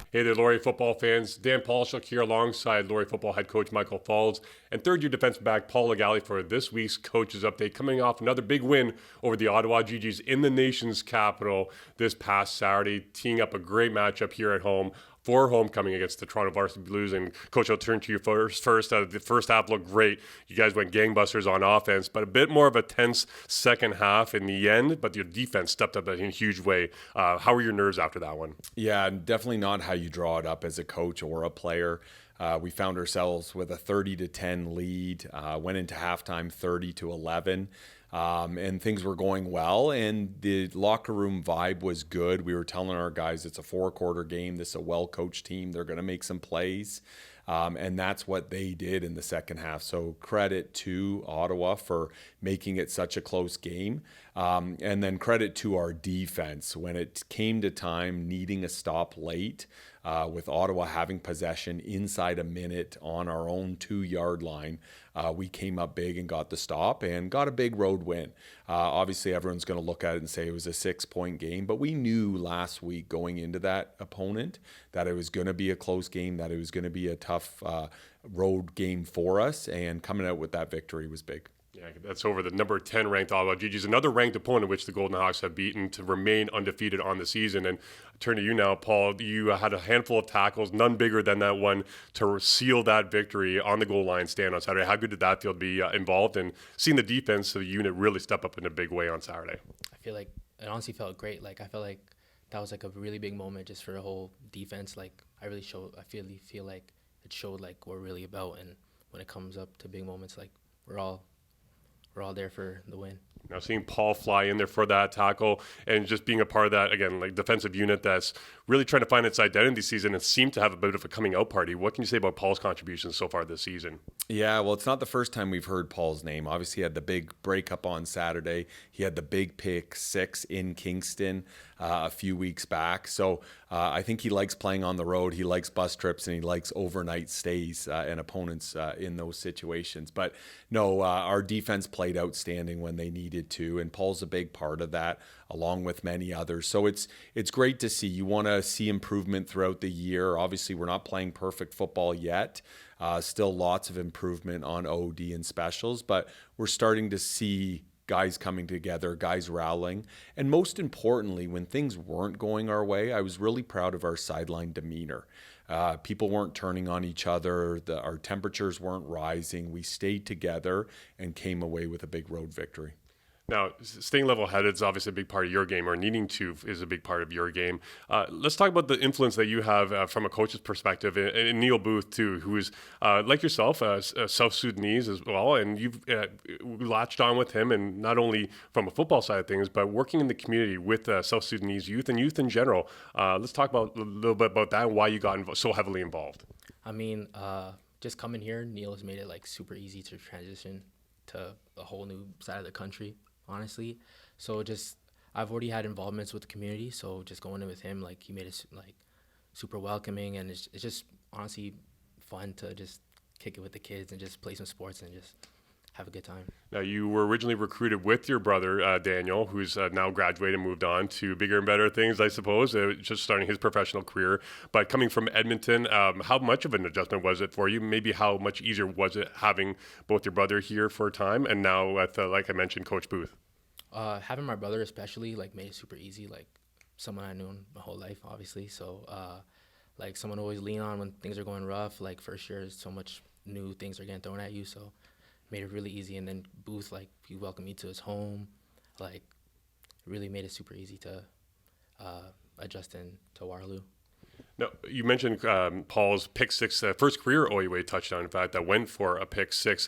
Hey there, Laurier football fans. Dan Paulshuk here alongside Laurier football head coach Michael Faulds and third-year defensive back Paul Loggale for this week's coaches update, coming off another big win over the Ottawa GGs in the nation's capital this past Saturday, teeing up a great matchup here at home for homecoming against the Toronto Varsity Blues. And Coach, I'll turn to you first. The first half looked great. You guys went gangbusters on offense, but a bit more of a tense second half in the end, but your defense stepped up in a huge way. How were your nerves after that one? Yeah, definitely not how you draw it up as a coach or a player. We found ourselves with a 30-10 lead, went into halftime 30-11. And things were going well, and the locker room vibe was good. We were telling our guys it's a 4-quarter game. This is a well-coached team. They're going to make some plays, and that's what they did in the second half. So credit to Ottawa for making it such a close game, and then credit to our defense when it came to time needing a stop late. With Ottawa having possession inside a minute on our own 2-yard line, we came up big and got the stop and got a big road win. Obviously, everyone's going to look at it and say it was a 6-point game, but we knew last week going into that opponent that it was going to be a close game, that it was going to be a tough road game for us, and coming out with that victory was big. Yeah, that's over the number 10 ranked Ottawa GGs, another ranked opponent which the Golden Hawks have beaten to remain undefeated on the season. And I turn to you now, Paul. You had a handful of tackles, none bigger than that one, to seal that victory on the goal line stand on Saturday. How good did that feel to be involved and seeing the defense of the unit really step up in a big way on Saturday? I feel like it honestly felt great. Like, I felt like that was like a really big moment just for the whole defense. Like, I feel like it showed like what we're really about, and when it comes up to big moments, like we're all there for the win. Now seeing Paul fly in there for that tackle and just being a part of that, again, like defensive unit that's really trying to find its identity this season and seemed to have a bit of a coming out party. What can you say about Paul's contributions so far this season? Yeah, well, it's not the first time we've heard Paul's name. Obviously, he had the big breakup on Saturday. He had the big pick 6 in Kingston a few weeks back. So I think he likes playing on the road. He likes bus trips, and he likes overnight stays and opponents in those situations. But no, our defense played outstanding when they needed to, and Paul's a big part of that, along with many others. So it's great to see. You want to see improvement throughout the year. Obviously, we're not playing perfect football yet. Still lots of improvement on OD and specials, but we're starting to see guys coming together, guys rallying. And most importantly, when things weren't going our way, I was really proud of our sideline demeanor. People weren't turning on each other. Our temperatures weren't rising. We stayed together and came away with a big road victory. Now, staying level-headed is obviously a big part of your game, or needing to is a big part of your game. Let's talk about the influence that you have from a coach's perspective, and Neil Booth, too, who is, like yourself, South Sudanese as well, and you've latched on with him, and not only from a football side of things, but working in the community with South Sudanese youth and youth in general. Let's talk about a little bit about that and why you got so heavily involved. I mean, just coming here, Neil has made it like super easy to transition to a whole new side of the country, honestly. So I've already had involvements with the community, so just going in with him, like, he made it like super welcoming, and it's just honestly fun to just kick it with the kids and just play some sports and just have a good time. Now, you were originally recruited with your brother, Daniel, who's now graduated and moved on to bigger and better things, I suppose, just starting his professional career. But coming from Edmonton, how much of an adjustment was it for you? Maybe how much easier was it having both your brother here for a time and now with, like I mentioned, Coach Booth? Having my brother especially, like, made it super easy. Like, someone I knew my whole life, obviously. So, like, someone to always lean on when things are going rough. Like, first year, so much new things are getting thrown at you, so made it really easy. And then Booth, like, he welcomed me to his home, like, really made it super easy to adjust into Waterloo. Now, you mentioned Paul's pick 6, first career OUA touchdown, in fact, that went for a pick 6.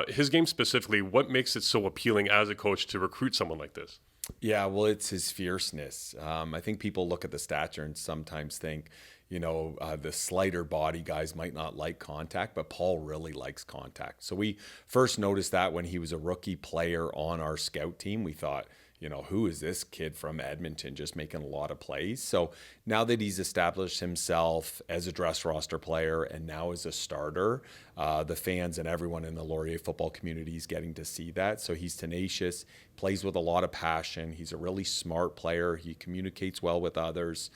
His game specifically, what makes it so appealing as a coach to recruit someone like this? Yeah, well, it's his fierceness. I think people look at the stature and sometimes think, the slighter body guys might not like contact, but Paul really likes contact. So we first noticed that when he was a rookie player on our scout team. We thought, who is this kid from Edmonton just making a lot of plays? So now that he's established himself as a dress roster player and now as a starter, the fans and everyone in the Laurier football community is getting to see that. So he's tenacious, plays with a lot of passion. He's a really smart player. He communicates well with others.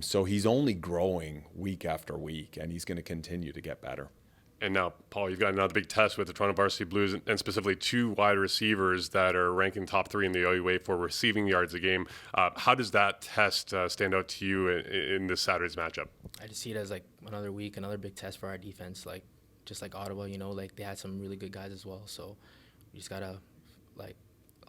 So he's only growing week after week, and he's going to continue to get better. And now, Paul, you've got another big test with the Toronto Varsity Blues, and specifically 2 wide receivers that are ranking top 3 in the OUA for receiving yards a game. How does that test stand out to you in this Saturday's matchup? I just see it as like another week, another big test for our defense. Like just like Ottawa, like they had some really good guys as well. So we just gotta like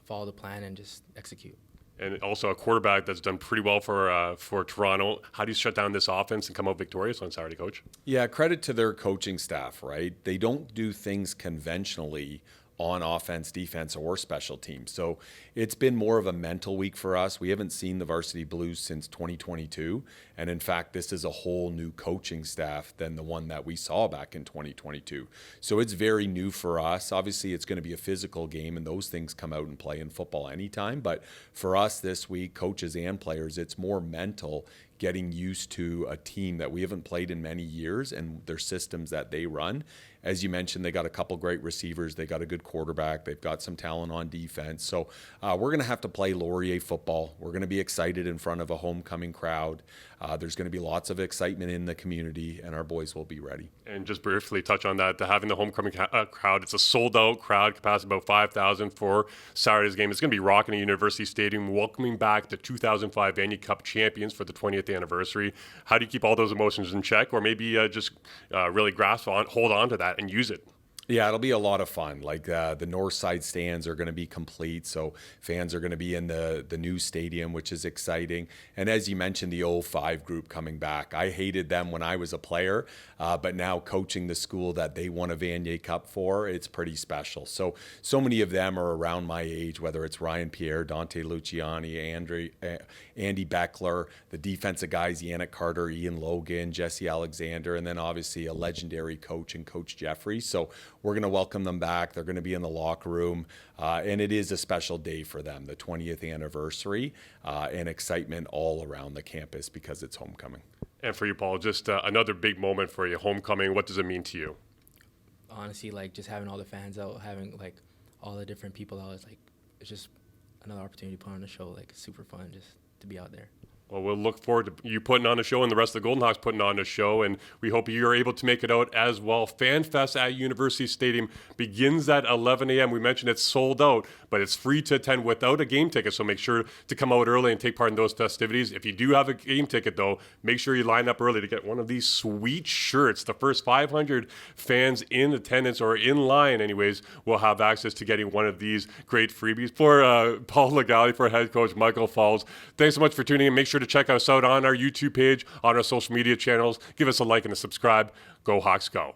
follow the plan and just execute. And also a quarterback that's done pretty well for Toronto. How do you shut down this offense and come out victorious on Saturday, Coach? Yeah, credit to their coaching staff, right? They don't do things conventionally on offense, defense, or special teams. So it's been more of a mental week for us. We haven't seen the Varsity Blues since 2022. And in fact, this is a whole new coaching staff than the one that we saw back in 2022. So it's very new for us. Obviously, it's going to be a physical game, and those things come out and play in football anytime. But for us this week, coaches and players, it's more mental, getting used to a team that we haven't played in many years and their systems that they run. As you mentioned, they got a couple great receivers. They got a good quarterback. They've got some talent on defense. So we're going to have to play Laurier football. We're going to be excited in front of a homecoming crowd. There's going to be lots of excitement in the community, and our boys will be ready. And just briefly touch on that, having the homecoming crowd, it's a sold-out crowd, capacity about 5,000 for Saturday's game. It's going to be rocking at University Stadium, welcoming back the 2005 Vanier Cup champions for the 20th anniversary. How do you keep all those emotions in check, or maybe just really hold on to that and use it? Yeah, it'll be a lot of fun. Like the north side stands are going to be complete, so fans are going to be in the new stadium, which is exciting. And as you mentioned, the 05 group coming back. I hated them when I was a player, but now coaching the school that they won a Vanier Cup for, it's pretty special. So many of them are around my age, whether it's Ryan Pierre, Dante Luciani, Andy Beckler, the defensive guys, Yannick Carter, Ian Logan, Jesse Alexander, and then obviously a legendary coach and Coach Jeffrey. So we're going to welcome them back. They're going to be in the locker room, and it is a special day for them, the 20th anniversary, and excitement all around the campus because it's homecoming. And for you, Paul, just another big moment for you, homecoming. What does it mean to you? Honestly, like just having all the fans out, having like all the different people out, it's just another opportunity to put on a show. Like it's super fun just to be out there. Well, we'll look forward to you putting on a show and the rest of the Golden Hawks putting on a show, and we hope you're able to make it out as well. Fan Fest at University Stadium begins at 11 a.m. We mentioned it's sold out, but it's free to attend without a game ticket, so make sure to come out early and take part in those festivities. If you do have a game ticket, though, make sure you line up early to get one of these sweet shirts. The first 500 fans in attendance, or in line anyways, will have access to getting one of these great freebies. For Paul Loggale, for head coach Michael Faulds, thanks so much for tuning in. Make sure to check us out on our YouTube page, on our social media channels. Give us a like and a subscribe. Go Hawks, go.